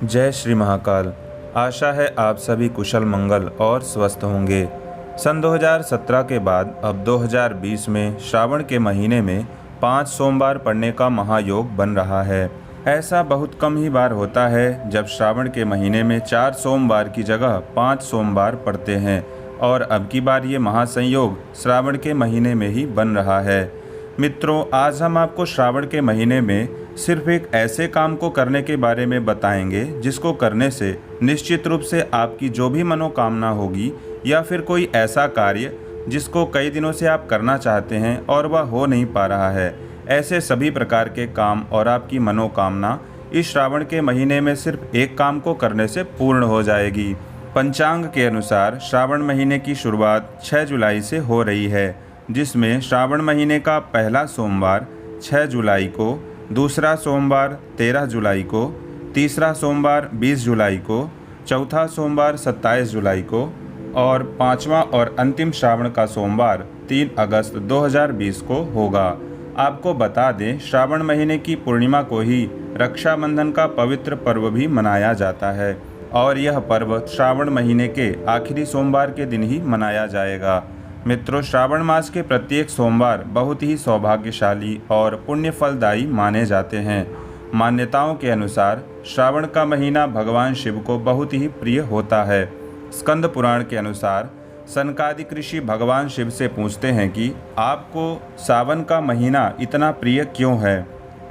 जय श्री महाकाल। आशा है आप सभी कुशल मंगल और स्वस्थ होंगे। सन 2017 के बाद अब 2020 में श्रावण के महीने में 5 सोमवार पड़ने का महायोग बन रहा है। ऐसा बहुत कम ही बार होता है जब श्रावण के महीने में 4 सोमवार की जगह 5 सोमवार पड़ते हैं, और अब की बार ये महासंयोग श्रावण के महीने में ही बन रहा है। मित्रों, आज हम आपको श्रावण के महीने में सिर्फ एक ऐसे काम को करने के बारे में बताएंगे जिसको करने से निश्चित रूप से आपकी जो भी मनोकामना होगी, या फिर कोई ऐसा कार्य जिसको कई दिनों से आप करना चाहते हैं और वह हो नहीं पा रहा है, ऐसे सभी प्रकार के काम और आपकी मनोकामना इस श्रावण के महीने में सिर्फ एक काम को करने से पूर्ण हो जाएगी। पंचांग के अनुसार श्रावण महीने की शुरुआत 6 जुलाई से हो रही है, जिसमें श्रावण महीने का पहला सोमवार 6 जुलाई को, दूसरा सोमवार 13 जुलाई को, तीसरा सोमवार 20 जुलाई को, चौथा सोमवार 27 जुलाई को और पांचवा और अंतिम श्रावण का सोमवार 3 अगस्त 2020 को होगा। आपको बता दें, श्रावण महीने की पूर्णिमा को ही रक्षाबंधन का पवित्र पर्व भी मनाया जाता है, और यह पर्व श्रावण महीने के आखिरी सोमवार के दिन ही मनाया जाएगा। मित्रों, श्रावण मास के प्रत्येक सोमवार बहुत ही सौभाग्यशाली और पुण्य फलदायी माने जाते हैं। मान्यताओं के अनुसार श्रावण का महीना भगवान शिव को बहुत ही प्रिय होता है। स्कंद पुराण के अनुसार सनकादिक ऋषि भगवान शिव से पूछते हैं कि आपको सावन का महीना इतना प्रिय क्यों है।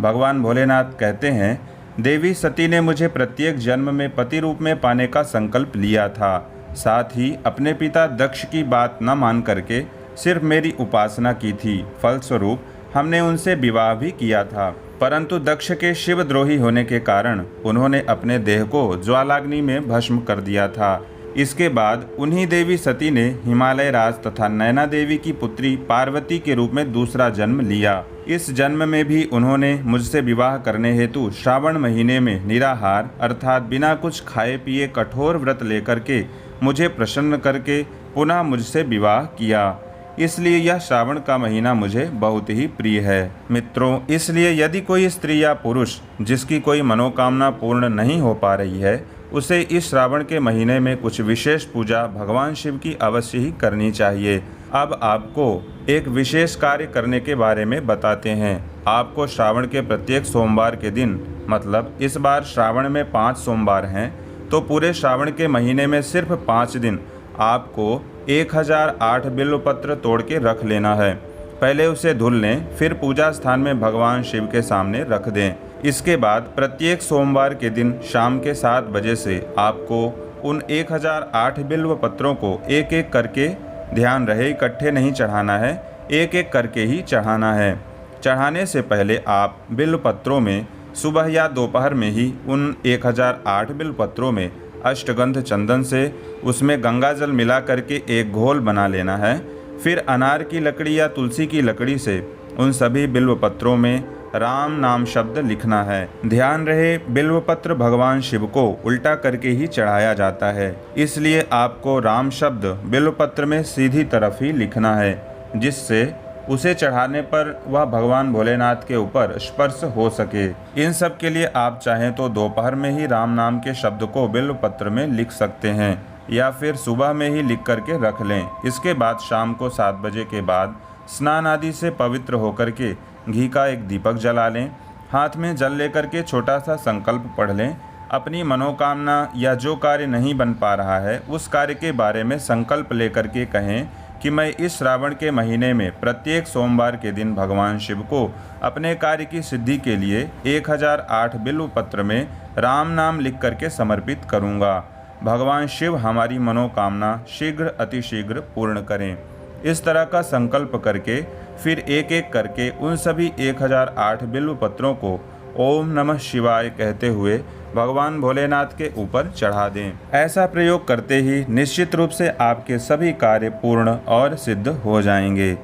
भगवान भोलेनाथ कहते हैं, देवी सती ने मुझे प्रत्येक जन्म में पति रूप में पाने का संकल्प लिया था। साथ ही अपने पिता दक्ष की बात न मान करके सिर्फ मेरी उपासना की थी। फलस्वरूप हमने उनसे विवाह भी किया था, परंतु दक्ष के शिवद्रोही होने के कारण उन्होंने अपने देह को ज्वालाग्नि में भस्म कर दिया था। इसके बाद उन्हीं देवी सती ने हिमालय राज तथा नैना देवी की पुत्री पार्वती के रूप में दूसरा जन्म लिया। इस जन्म में भी उन्होंने मुझसे विवाह करने हेतु श्रावण महीने में निराहार अर्थात बिना कुछ खाए पिए कठोर व्रत लेकर के मुझे प्रसन्न करके पुनः मुझसे विवाह किया। इसलिए यह श्रावण का महीना मुझे बहुत ही प्रिय है। मित्रों, इसलिए यदि कोई स्त्री या पुरुष जिसकी कोई मनोकामना पूर्ण नहीं हो पा रही है, उसे इस श्रावण के महीने में कुछ विशेष पूजा भगवान शिव की अवश्य ही करनी चाहिए। अब आपको एक विशेष कार्य करने के बारे में बताते हैं। आपको श्रावण के प्रत्येक सोमवार के दिन, मतलब इस बार श्रावण में 5 सोमवार हैं, तो पूरे श्रावण के महीने में सिर्फ 5 दिन आपको 1008 बिल्वपत्र तोड़ के रख लेना है। पहले उसे धुल लें, फिर पूजा स्थान में भगवान शिव के सामने रख दें। इसके बाद प्रत्येक सोमवार के दिन शाम के 7 बजे से आपको उन 1008 बिल्व पत्रों को एक एक करके, ध्यान रहे इकट्ठे नहीं चढ़ाना है, एक एक करके ही चढ़ाना है। चढ़ाने से पहले आप बिल्व पत्रों में सुबह या दोपहर में ही उन 1008 बिल्व पत्रों में अष्टगंध चंदन से उसमें गंगा जल मिला करके एक घोल बना लेना है। फिर अनार की लकड़ी या तुलसी की लकड़ी से उन सभी बिल्व पत्रों में राम नाम शब्द लिखना है। ध्यान रहे, बिल्व पत्र भगवान शिव को उल्टा करके ही चढ़ाया जाता है, इसलिए आपको राम शब्द बिल्व पत्र में सीधी तरफ ही लिखना है, जिससे उसे चढ़ाने पर वह भगवान भोलेनाथ के ऊपर स्पर्श हो सके। इन सब के लिए आप चाहें तो दोपहर में ही राम नाम के शब्द को बिल्व पत्र में लिख सकते हैं, या फिर सुबह में ही लिख करके रख लें। इसके बाद शाम को 7 बजे के बाद स्नान आदि से पवित्र होकर के घी का एक दीपक जला लें। हाथ में जल लेकर के छोटा सा संकल्प पढ़ लें। अपनी मनोकामना या जो कार्य नहीं बन पा रहा है उस कार्य के बारे में संकल्प लेकर के कहें कि मैं इस श्रावण के महीने में प्रत्येक सोमवार के दिन भगवान शिव को अपने कार्य की सिद्धि के लिए 1008 बिल्व पत्र में राम नाम लिख करके समर्पित करूँगा। भगवान शिव हमारी मनोकामना शीघ्र अतिशीघ्र पूर्ण करें। इस तरह का संकल्प करके फिर एक एक करके उन सभी 1008 बिल्व पत्रों को ओम नमः शिवाय कहते हुए भगवान भोलेनाथ के ऊपर चढ़ा दें। ऐसा प्रयोग करते ही निश्चित रूप से आपके सभी कार्य पूर्ण और सिद्ध हो जाएंगे।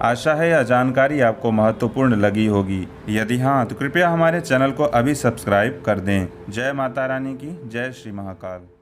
आशा है यह जानकारी आपको महत्वपूर्ण लगी होगी। यदि हाँ, तो कृपया हमारे चैनल को अभी सब्सक्राइब कर दें। जय माता रानी की, जय श्री महाकाल।